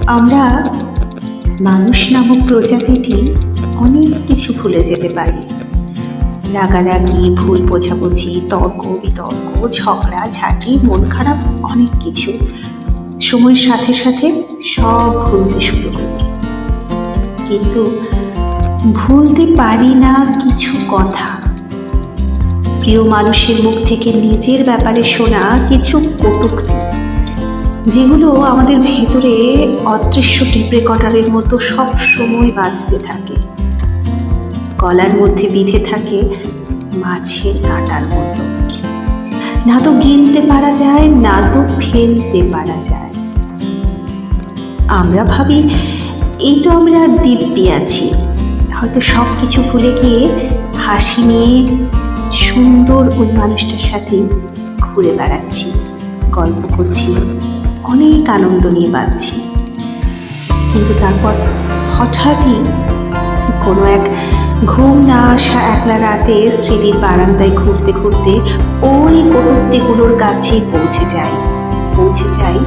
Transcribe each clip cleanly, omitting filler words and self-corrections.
আমরা মানুষ নামক প্রজাতিটি অনেক কিছু ভুলে যেতে পারি। রাগারাগি, ভুল বোঝাবুঝি, তর্ক বিতর্ক, ঝগড়া ঝাঁটি, মন খারাপ, অনেক কিছু সময়ের সাথে সাথে সব ভুলতে শুরু করি। কিন্তু ভুলতে পারি না কিছু কথা, প্রিয় মানুষের মুখ থেকে নিজের ব্যাপারে শোনা কিছু কটূক্তি, যেগুলো আমাদের ভেতরে অদৃশ্য টেপ রেকর্ডারের মতো সব সময় বাজতে থাকে, গলার মধ্যে বিঁধে থাকে মাছের কাঁটার মতো। না তো গিলতে পারা যায়, না তো ফেলতে পারা যায়। আমরা ভাবি এই তো আমরা দিব্যি আছি, হয়তো সব কিছু ভুলে গিয়ে হাসি নিয়ে সুন্দর ওই মানুষটার সাথে ঘুরে বেড়াচ্ছি, গল্প করছি, অনেক আনন্দ নিয়ে বাঁচছি। কিন্তু তারপর হঠাৎই কোনো এক ঘুম না আসা একলা রাতে স্ত্রীর বারান্দায় ঘুরতে ঘুরতে ওই কটূক্তিগুলোর কাছে পৌঁছে যাই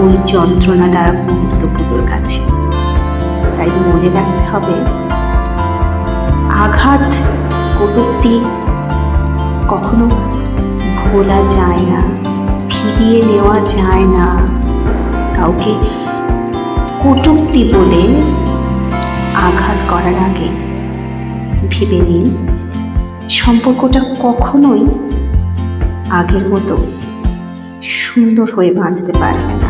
ওই যন্ত্রণাদায়ক মুহূর্তগুলোর কাছে। তাই মনে রাখতে হবে, আঘাত, কটূক্তি কখনো ভোলা যায় না, ফিরিয়ে নেওয়া যায় না। কাউকে কটূক্তি বলে আঘাত করার আগে ভেবে নিন, সম্পর্কটা কখনোই আগের মতো সুন্দর হয়ে বাঁচতে পারবে না।